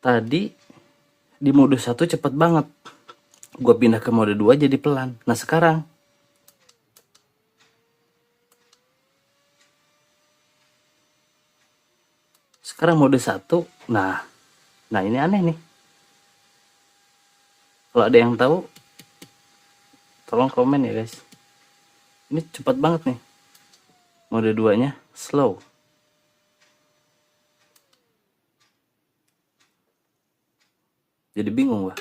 tadi di mode 1 cepet banget, gue pindah ke mode 2 jadi pelan. Nah sekarang mode 1. Nah ini aneh nih. Kalau ada yang tahu tolong komen ya guys. Ini cepat banget nih. Mode 2 nya slow. Jadi bingung gua.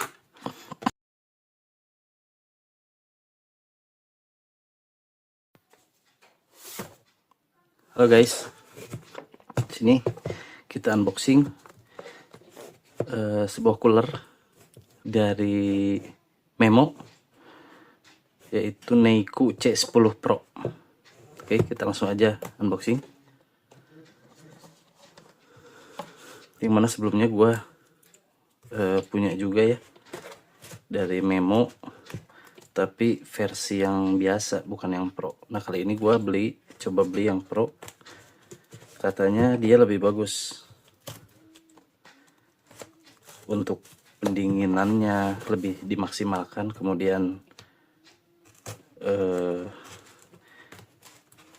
Halo guys. Sini kita unboxing sebuah cooler dari Memo, yaitu Neiku C10 Pro. Oke, kita langsung aja unboxing. Yang mana sebelumnya gua punya juga ya dari Memo, tapi versi yang biasa, bukan yang Pro. Nah kali ini gua coba beli yang Pro. Katanya dia lebih bagus untuk pendinginannya, lebih dimaksimalkan. Kemudian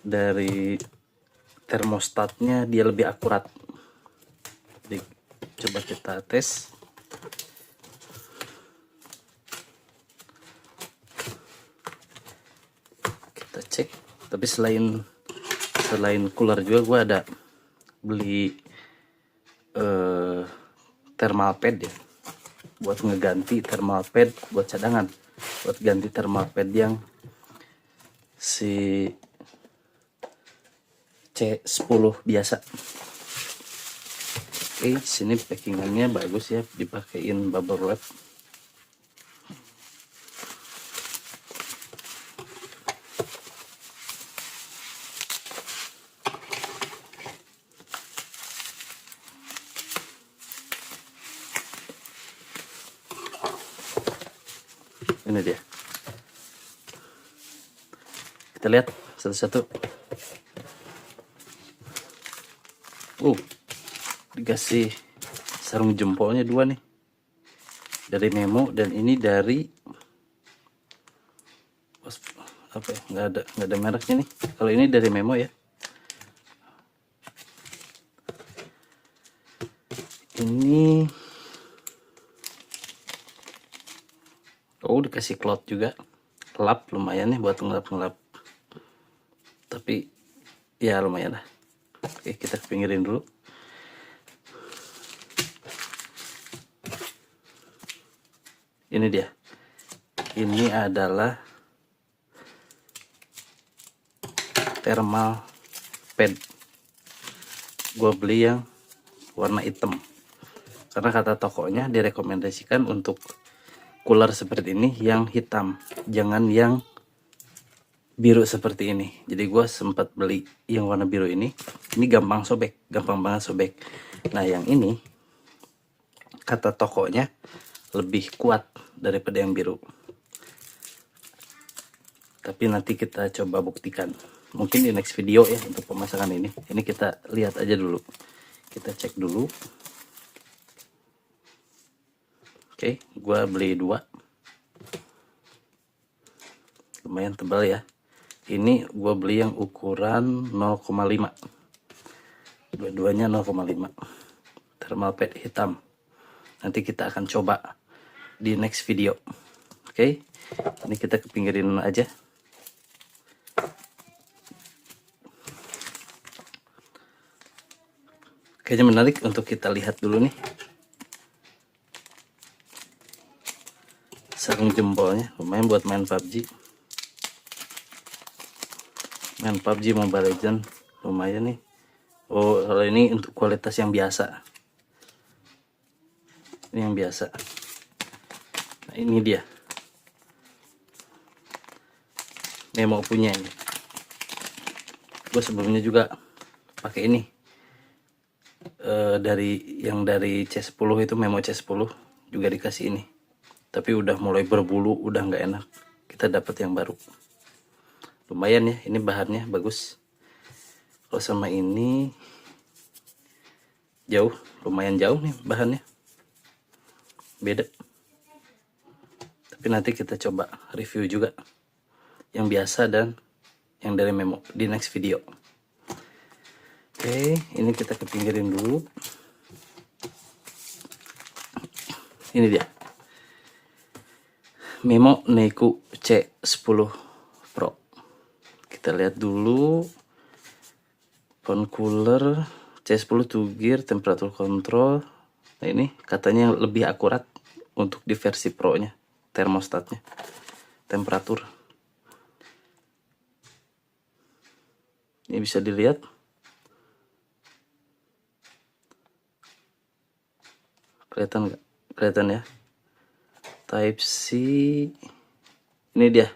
dari termostatnya dia lebih akurat. Jadi coba kita tes. Kita cek. Tapi selain cooler juga gue ada beli thermal pad ya, buat ngeganti thermal pad, buat cadangan, buat ganti thermal pad yang si C10 biasa. Oke, sini packingannya bagus ya, dipakein bubble wrap. Ini dia. Kita lihat satu-satu. Dikasih sarung jempolnya 2 nih. Dari Memo, dan ini dari apa ya? Nggak ada mereknya nih. Kalau ini dari Memo ya. Ini dikasih cloth juga, lap, lumayan nih buat ngelap. Tapi ya lumayan lah. Oke, kita pinggirin dulu. Ini dia. Ini adalah thermal pad. Gue beli yang warna hitam karena kata tokonya direkomendasikan untuk cooler seperti ini yang hitam, jangan yang biru seperti ini. Jadi gue sempat beli yang warna biru ini gampang banget sobek. Nah yang ini kata tokonya lebih kuat daripada yang biru, tapi nanti kita coba buktikan mungkin di next video ya untuk pemasangan ini. Ini kita lihat aja dulu, kita cek dulu. Oke, gua beli 2, lumayan tebal ya. Ini gua beli yang ukuran 0,5, dua-duanya 0,5, thermal pad hitam. Nanti kita akan coba di next video. Oke, ini kita kepinggirin aja. Kayaknya menarik untuk kita lihat dulu nih. Sarung jempolnya lumayan buat main PUBG. Main PUBG Mobile Legends lumayan nih. Kalau ini untuk kualitas yang biasa. Ini yang biasa. Nah, ini dia. Memo punya ini. Gue sebelumnya juga pakai ini. Dari C10 itu, Memo C10 juga dikasih ini. Tapi udah mulai berbulu, udah nggak enak. Kita dapat yang baru. Lumayan ya, ini bahannya bagus. Kalau sama ini jauh, lumayan jauh nih bahannya. beda. Tapi nanti kita coba review juga yang biasa dan yang dari Memo di next video. Oke, ini kita kepinggirin dulu. Ini dia Memo Neiku C10 Pro. Kita lihat dulu. Phone cooler C10 2 gear temperature control. Nah, ini katanya lebih akurat untuk di versi Pro nya, termostatnya, temperatur. Ini bisa dilihat. Kelihatan nggak? Kelihatan ya. Type C. Ini dia.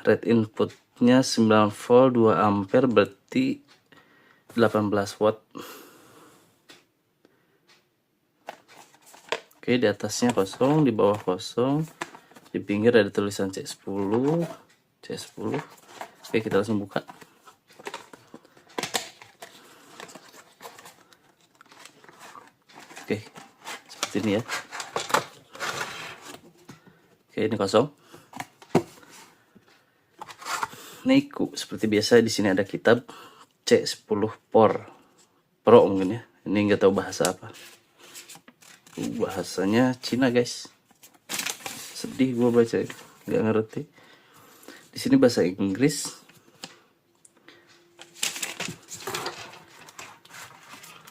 Red inputnya 9 volt 2 ampere, berarti 18 watt. Oke, di atasnya kosong, di bawah kosong. Di pinggir ada tulisan C10. Oke, kita langsung buka. Oke, seperti ini ya. Oke, ini kosong. Neiku seperti biasa, di sini ada kitab C10 Pro mungkin ya. Ini nggak tahu bahasa apa. Bahasanya Cina guys. Sedih gua baca, nggak ngerti. Di sini bahasa Inggris.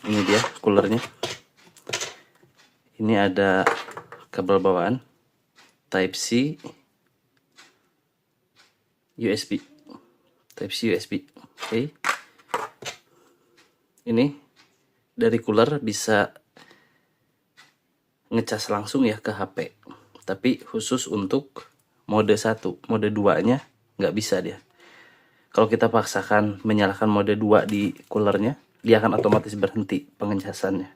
Ini dia coolernya. Ini ada kabel bawaan Type C, USB. Type C USB. Oke. Ini dari cooler bisa ngecas langsung ya ke HP. Tapi khusus untuk mode 1, mode 2-nya nggak bisa dia. Kalau kita paksakan menyalakan mode 2 di coolernya, dia akan otomatis berhenti pengecasannya.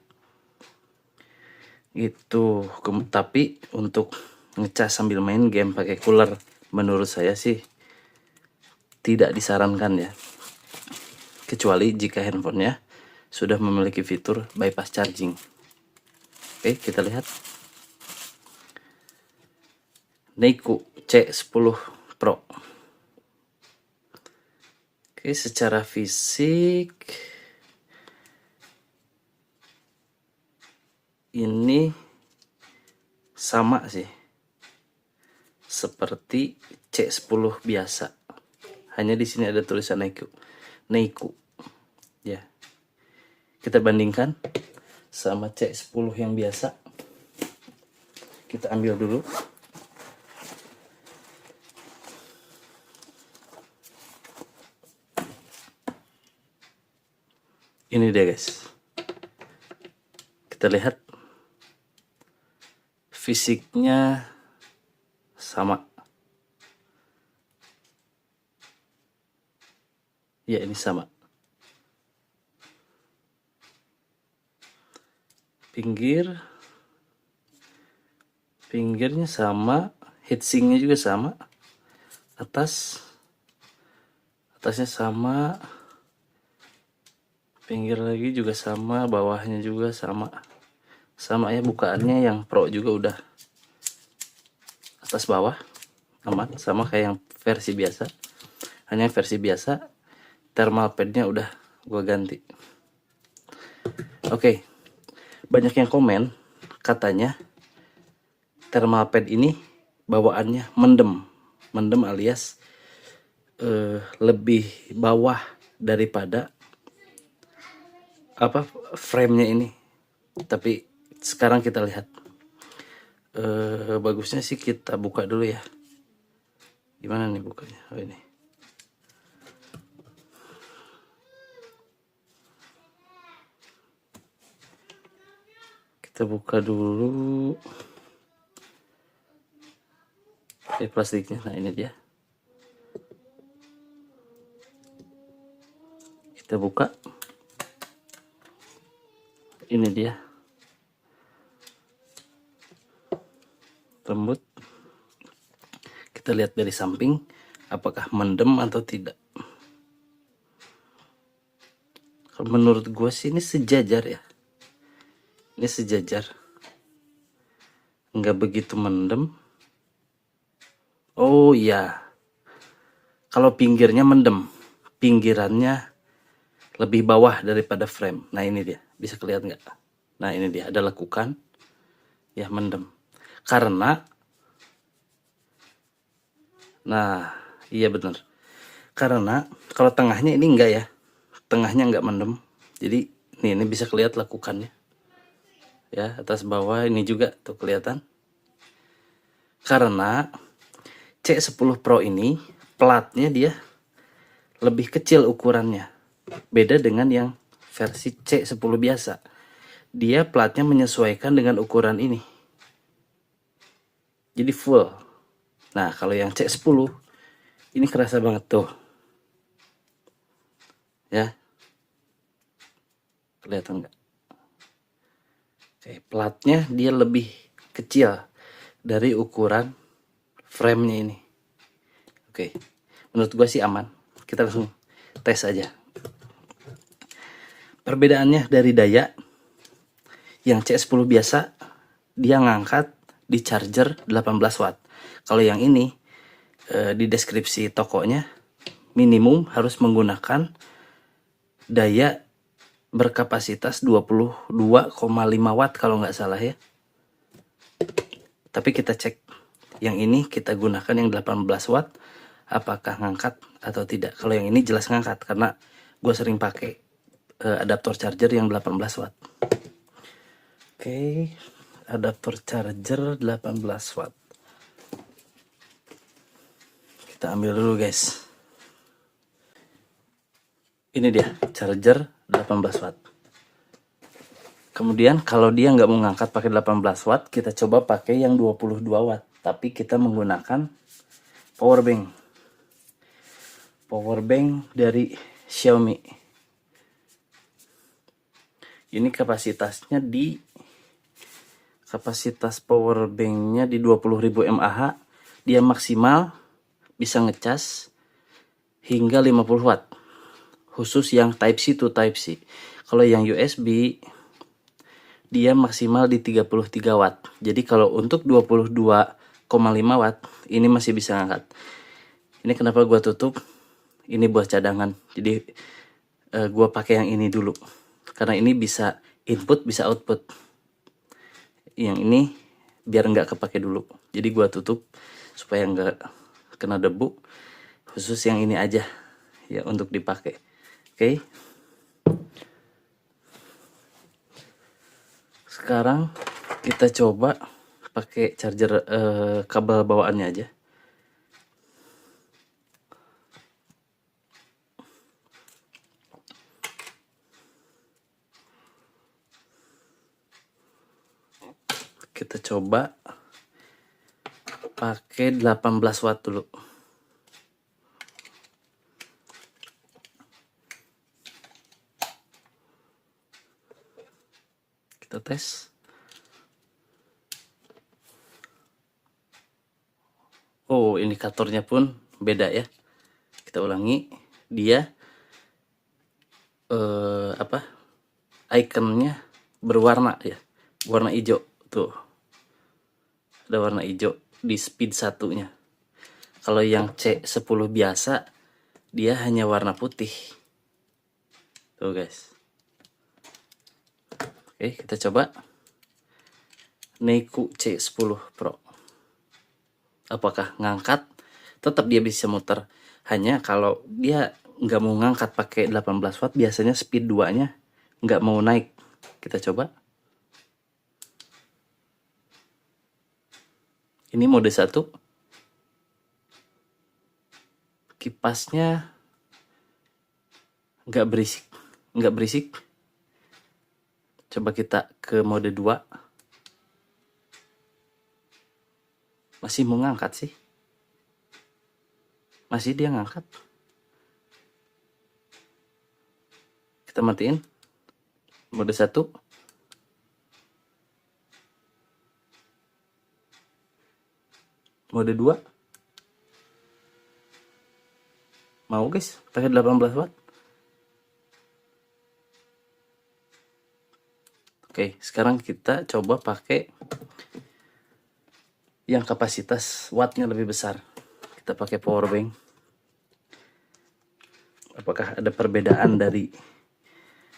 Gitu. Tapi untuk ngecas sambil main game pakai cooler, menurut saya sih tidak disarankan ya. Kecuali jika handphonenya sudah memiliki fitur bypass charging. Oke, kita lihat. Neiku C10 Pro. Oke, secara fisik ini sama sih seperti C10 biasa. Hanya di sini ada tulisan Neiku. Ya. Kita bandingkan sama C10 yang biasa. Kita ambil dulu. Ini dia guys. Kita lihat. Fisiknya sama. Ya, ini sama. Pinggirnya sama, heatsinknya juga sama. Atasnya sama. Pinggir lagi juga sama, bawahnya juga sama. Sama ya, bukaannya yang Pro juga udah atas bawah aman, sama kayak yang versi biasa. Hanya versi biasa thermal padnya udah gua ganti. Oke. Banyak yang komen katanya thermal pad ini bawaannya mendem alias lebih bawah daripada frame-nya ini. Tapi sekarang kita lihat. Bagusnya sih kita buka dulu ya. Gimana nih bukanya? Oh, ini. Kita buka dulu. Plastiknya. Nah, ini dia. Kita buka. Ini dia. Lembut. Kita lihat dari samping apakah mendem atau tidak. Kalau menurut gue sih ini sejajar ya. Ini sejajar. nggak begitu mendem. Oh iya, kalau pinggirnya mendem, pinggirannya lebih bawah daripada frame. Nah ini dia, bisa kelihatan nggak? Nah ini dia, ada lekukan, ya mendem. Karena, nah iya bener. Karena kalau tengahnya ini enggak ya, tengahnya enggak mendem. Jadi ini bisa kelihatan lekukannya. Ya atas bawah ini juga tuh kelihatan. Karena C10 Pro ini platnya dia lebih kecil ukurannya. Beda dengan yang versi C10 biasa. Dia platnya menyesuaikan dengan ukuran ini. Jadi full. Nah, kalau yang C10 ini kerasa banget tuh. Ya. Kelihatan nggak? Oke, platnya dia lebih kecil dari ukuran frame-nya ini. Oke. Menurut gua sih aman. Kita langsung tes aja. Perbedaannya dari daya, yang C10 biasa dia ngangkat di charger 18 watt. Kalau yang ini di deskripsi tokonya minimum harus menggunakan daya berkapasitas 22,5 watt kalau nggak salah ya. Tapi kita cek yang ini, kita gunakan yang 18 watt apakah ngangkat atau tidak. Kalau yang ini jelas ngangkat karena gue sering pakai adaptor charger yang 18 watt. Oke, adaptor charger 18 watt. Kita ambil dulu guys. Ini dia charger 18 watt. Kemudian kalau dia nggak mau ngangkat pakai 18 watt, kita coba pakai yang 22 watt. Tapi kita menggunakan power bank. Power bank dari Xiaomi. Ini kapasitas power banknya di 20.000 mAh. Dia maksimal bisa ngecas hingga 50 watt. Khusus yang Type C to Type C. Kalau yang USB dia maksimal di 33 watt. Jadi kalau untuk 22,5 watt ini masih bisa ngangkat. Ini kenapa gua tutup? Ini buat cadangan. Jadi gua pakai yang ini dulu. Karena ini bisa input bisa output. Yang ini biar nggak kepake dulu. Jadi gua tutup supaya nggak kena debu. Khusus yang ini aja ya untuk dipakai. Oke. Sekarang kita coba pakai charger kabel bawaannya aja. Kita coba pakai 18 watt dulu. Kita tes. Oh, indikatornya pun beda ya. Kita ulangi. Dia ikonnya berwarna ya. Warna hijau tuh. Ada warna hijau di speed satunya. Kalau yang C10 biasa dia hanya warna putih. Tuh guys. Oke, kita coba Neiku C10 Pro. Apakah ngangkat? Tetap dia bisa muter. Hanya kalau dia nggak mau ngangkat pakai 18 watt, biasanya speed 2-nya nggak mau naik. Kita coba. Ini mode 1. Kipasnya nggak berisik. Coba kita ke mode 2. Masih mau ngangkat sih. Masih dia ngangkat. Kita matiin. Mode 1. Mode 2. Mau guys, pakai 18 watt. Oke, sekarang kita coba pakai yang kapasitas wattnya lebih besar. Kita pakai power bank. Apakah ada perbedaan dari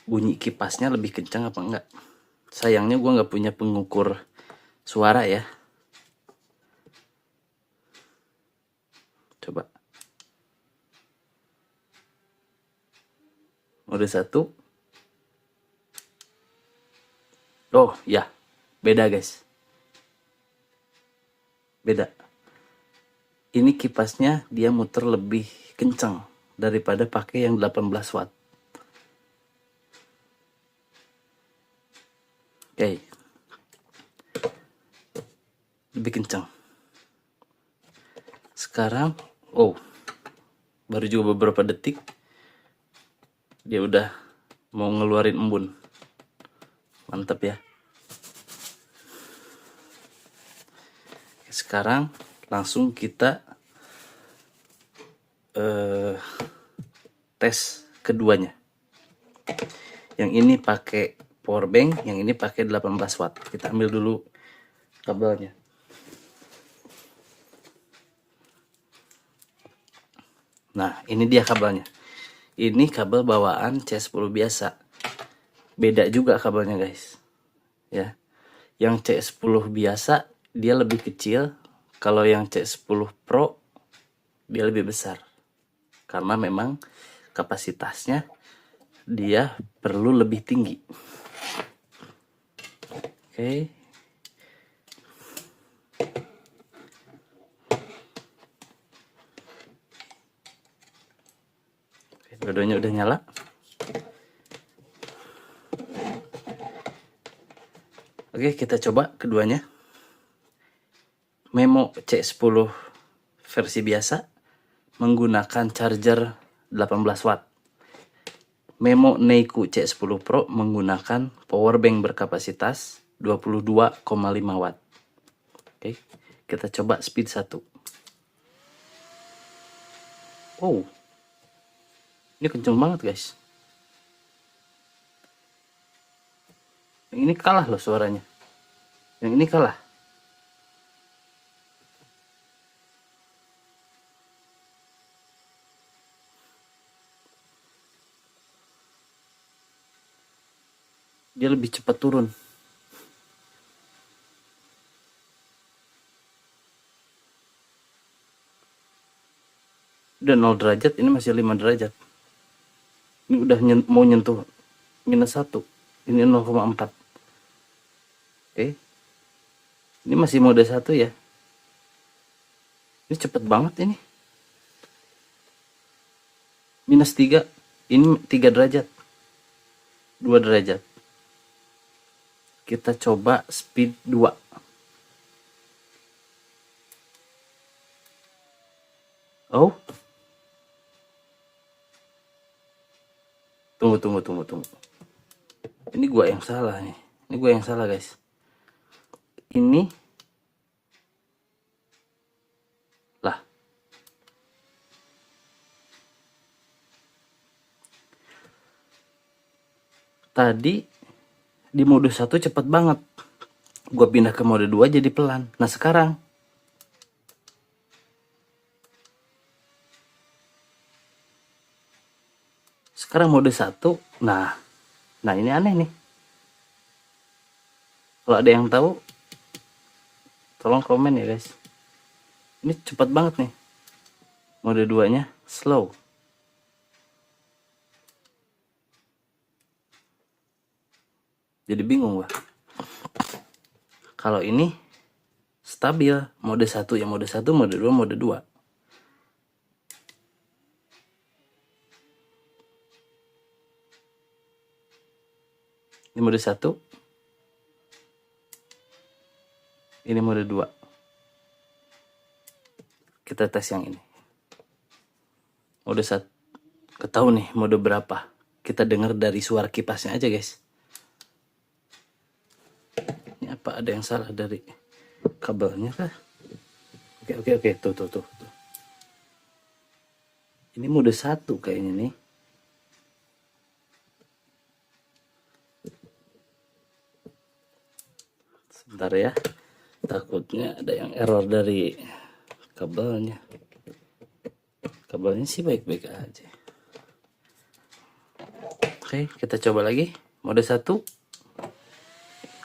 bunyi kipasnya lebih kencang apa enggak? Sayangnya gue nggak punya pengukur suara ya. Coba. Mode 1. Oh ya, beda guys. Beda. Ini kipasnya dia muter lebih kencang daripada pakai yang 18 watt. Oke. Lebih kencang. Sekarang, baru juga beberapa detik dia udah mau ngeluarin embun. Mantap ya. Sekarang langsung kita tes keduanya. Yang ini pakai power bank, yang ini pakai 18 watt. Kita ambil dulu kabelnya. Nah, ini dia kabelnya. Ini kabel bawaan C10 biasa. Beda juga kabelnya, guys. Ya. Yang C10 biasa dia lebih kecil, kalau yang C10 Pro dia lebih besar. Karena memang kapasitasnya dia perlu lebih tinggi. Oke. Dua-duanya udah nyala. Oke, kita coba keduanya. Memo C10 versi biasa menggunakan charger 18 watt. Memo Neiku C10 Pro menggunakan power bank berkapasitas 22,5 watt. Oke, kita coba speed 1. Oh, ini kenceng banget guys. Yang ini kalah loh suaranya. Yang ini kalah. Dia lebih cepat turun. Udah 0 derajat, ini masih 5 derajat. Ini udah mau nyentuh -1. Ini 0,4. Oke. Ini masih mode 1 ya. Ini cepet banget ini. -3. Ini 3 derajat. 2 derajat. Kita coba speed 2. Oh. Tunggu. Ini gua yang salah nih. Ini gua yang salah, guys. Ini lah. Tadi di mode 1 cepet banget. Gua pindah ke mode 2 jadi pelan. Nah, sekarang mode 1. Nah ini aneh nih. Kalau ada yang tahu tolong komen ya guys. Ini cepat banget nih. Mode 2 nya slow. Jadi bingung gua. Kalau ini stabil, mode 1 ya mode 1, mode 2 mode 2. Ini mode 1. Ini mode 2. Kita tes yang ini. Mode 1. Ketahui nih mode berapa. Kita dengar dari suara kipasnya aja guys. Ini apa ada yang salah dari kabelnya kah? Oke. Tuh. Ini mode 1 kayaknya nih. Sebentar ya. Takutnya ada yang error dari kabelnya. Kabelnya sih baik-baik aja. Oke, kita coba lagi. Mode 1.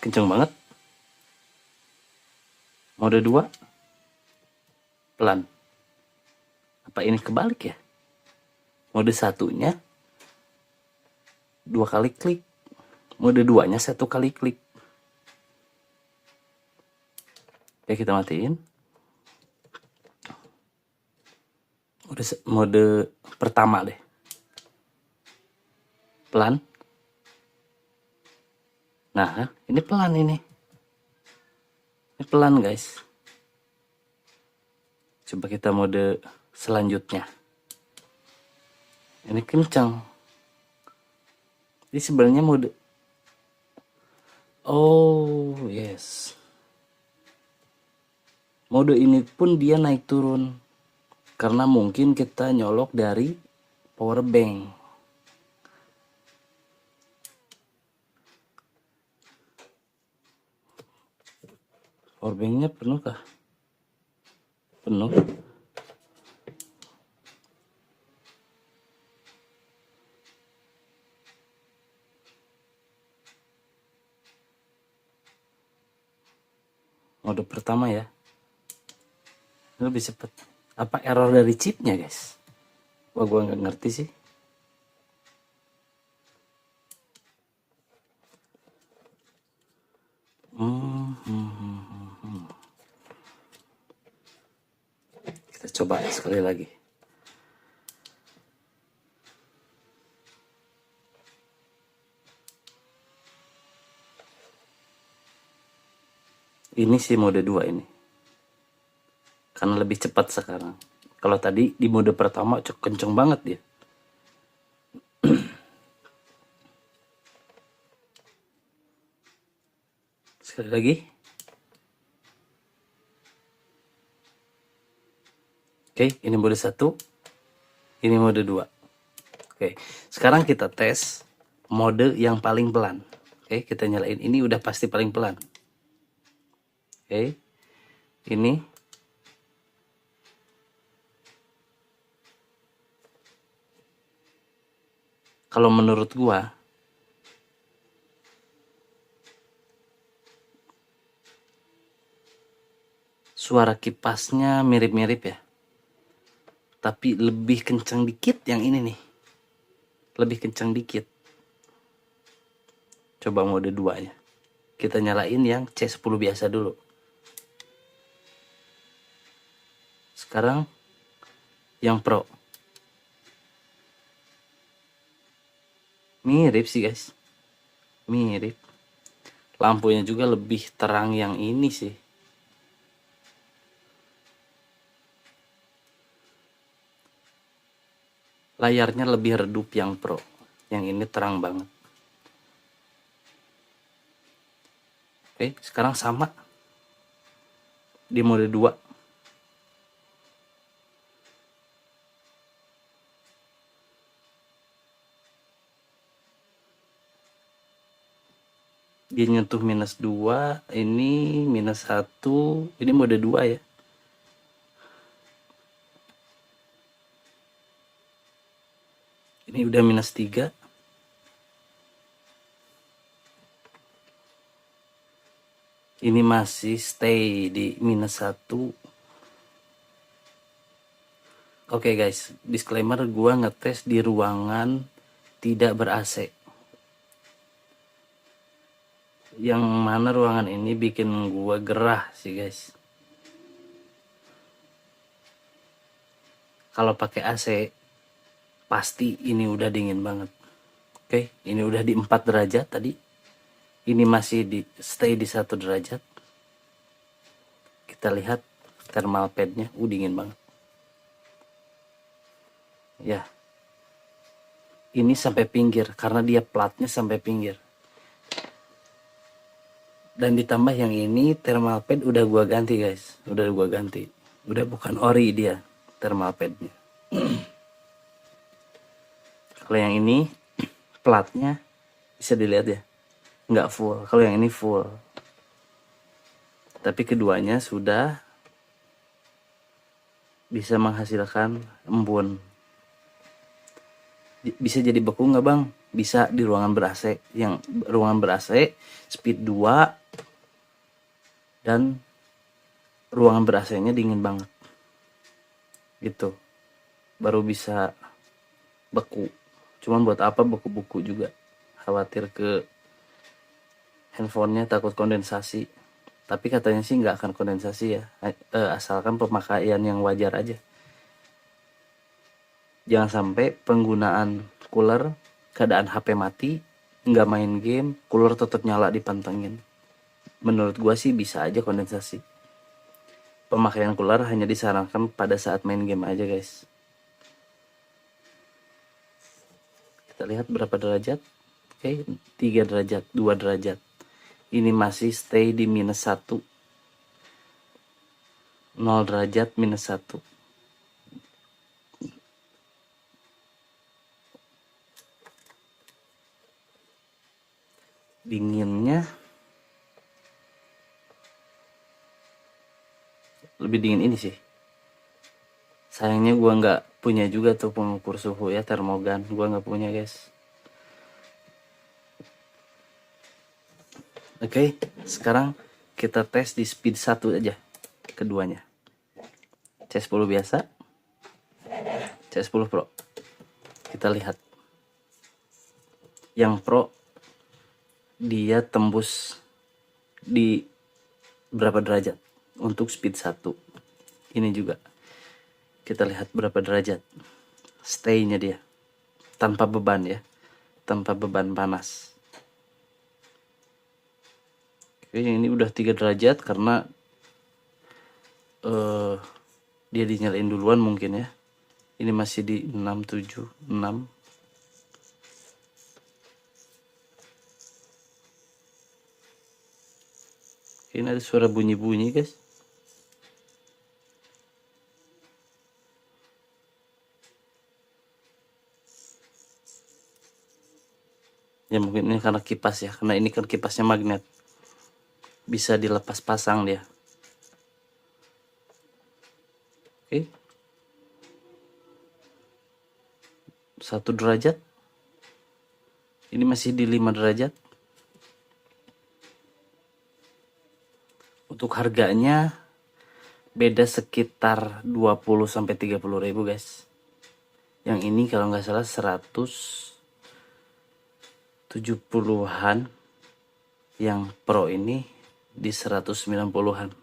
Kenceng banget. Mode 2. Pelan. Apa ini kebalik ya? Mode 1-nya 2 kali klik. Mode 2-nya 1 kali klik. Oke, kita matiin. Mode pertama deh. Pelan. Nah, ini pelan ini. Ini pelan, guys. Coba kita mode selanjutnya. Ini kencang. Ini sebenarnya mode. Oh, yes. Mode ini pun dia naik turun. Karena mungkin kita nyolok dari power bank. Power banknya penuh kah? Penuh. Mode pertama ya. Lebih cepat. Apa error dari chipnya, guys? Wah, gua nggak ngerti sih. Kita coba sekali lagi. Ini sih mode 2 ini. Karena lebih cepat sekarang. Kalau tadi di mode pertama kenceng banget dia. Sekali lagi. Oke, ini mode 1. Ini mode 2. Oke, sekarang kita tes mode yang paling pelan. Oke, kita nyalain. Ini udah pasti paling pelan. Oke, ini. Kalau menurut gua, suara kipasnya mirip-mirip ya. Tapi lebih kencang dikit yang ini nih. Lebih kencang dikit. Coba mode 2 ya. Kita nyalain yang C10 biasa dulu. Sekarang yang Pro. Mirip sih, guys. Mirip. Lampunya juga lebih terang yang ini sih. Layarnya lebih redup yang Pro. Yang ini terang banget. Oke, sekarang sama. Di mode 2. Dia nyentuh -2, ini -1, ini mode 2 ya. Ini udah -3. Ini masih stay di -1. Oke guys, disclaimer, gua ngetes di ruangan tidak ber-AC. Yang mana ruangan ini bikin gua gerah sih guys. Kalau pakai AC pasti ini udah dingin banget. Oke, ini udah di 4 derajat tadi. Ini masih di stay di 1 derajat. Kita lihat thermal padnya, dingin banget. Ya. Ini sampai pinggir karena dia platnya sampai pinggir. Dan ditambah yang ini thermal pad udah gua ganti guys. Udah gua ganti. Udah bukan ori dia thermal padnya. Kalau yang ini platnya bisa dilihat ya. Nggak full. Kalau yang ini full. tapi keduanya sudah bisa menghasilkan embun. Bisa jadi beku nggak bang? Bisa di ruangan ber-AC. Yang ruangan ber-AC speed 2 dan ruangan ber-AC-nya dingin banget gitu, baru bisa beku. Cuman buat apa beku-beku juga, khawatir ke handphonenya, takut kondensasi. Tapi katanya sih nggak akan kondensasi ya, asalkan pemakaian yang wajar aja. Jangan sampai penggunaan cooler keadaan HP mati, nggak main game, cooler tetap nyala dipantengin. Menurut gua sih bisa aja kondensasi. Pemakaian cooler hanya disarankan pada saat main game aja guys. Kita lihat berapa derajat. Oke, 3 derajat, 2 derajat. Ini masih stay di -1. 0 derajat -1. Dinginnya lebih dingin ini sih. Sayangnya gua nggak punya juga tuh pengukur suhu ya, termogan. Gua nggak punya guys. Oke, sekarang kita tes di speed 1 aja keduanya. C10 biasa, C10 Pro. Kita lihat. Yang Pro dia tembus di berapa derajat untuk speed 1. Ini juga. Kita lihat berapa derajat. Stay-nya dia. Tanpa beban ya. Tanpa beban panas. Oke, yang ini udah 3 derajat karena dia dinyalain duluan mungkin ya. Ini masih di 6, 7, 6. Ini ada suara bunyi-bunyi guys. Ya mungkin ini karena kipas ya, karena ini kan kipasnya magnet. Bisa dilepas pasang dia. Oke. 1 derajat. Ini masih di 5 derajat. Untuk harganya beda sekitar 20-30 ribu guys. Yang ini kalau nggak salah 170-an. Yang Pro ini di 190-an.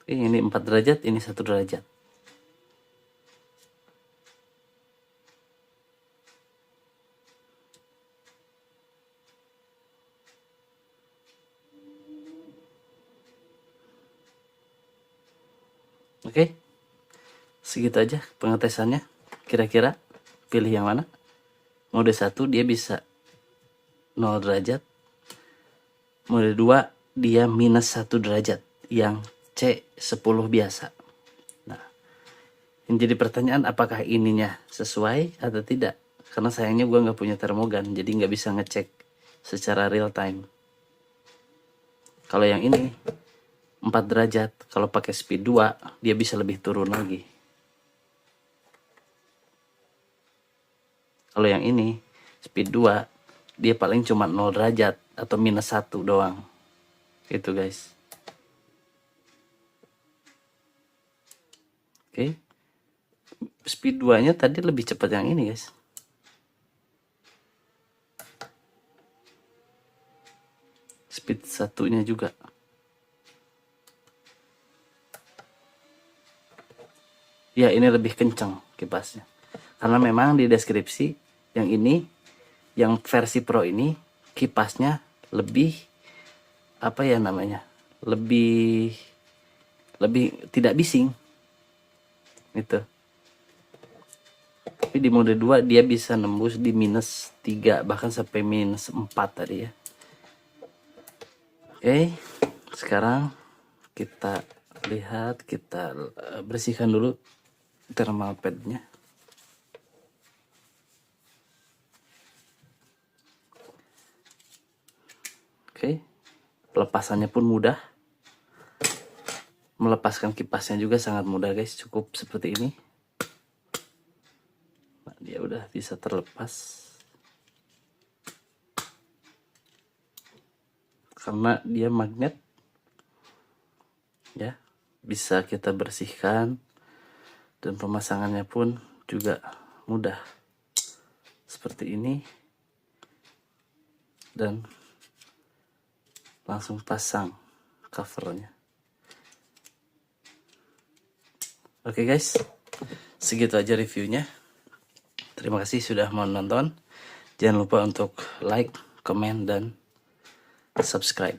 Ini 4 derajat, ini 1 derajat. Oke, segitu aja pengetesannya. Kira-kira pilih yang mana? Mode 1 dia bisa 0 derajat. Mode 2 dia -1 derajat. Yang C10 biasa. Nah, yang jadi pertanyaan apakah ininya sesuai atau tidak? Karena sayangnya gue nggak punya termogan, jadi nggak bisa ngecek secara real time. Kalau yang ini 4 derajat, kalau pakai speed 2 dia bisa lebih turun lagi. Kalau yang ini speed 2 dia paling cuma 0 derajat atau -1 doang. Itu guys. Oke. Speed 2-nya tadi lebih cepat yang ini guys. Speed 1-nya juga. Ya ini lebih kencang kipasnya. Karena memang di deskripsi yang ini, yang versi Pro ini kipasnya lebih apa ya namanya? Lebih tidak bising. Gitu. Tapi di mode 2 dia bisa nembus di -3 bahkan sampai -4 tadi ya. Oke, sekarang kita lihat, kita bersihkan dulu thermal padnya. Oke, pelepasannya pun mudah. Melepaskan kipasnya juga sangat mudah guys, cukup seperti ini. Nah, dia udah bisa terlepas. Karena dia magnet, ya, bisa kita bersihkan dan pemasangannya pun juga mudah. Seperti ini. Dan langsung pasang covernya. Oke guys, segitu aja reviewnya. Terima kasih sudah menonton. Jangan lupa untuk like, comment, dan subscribe.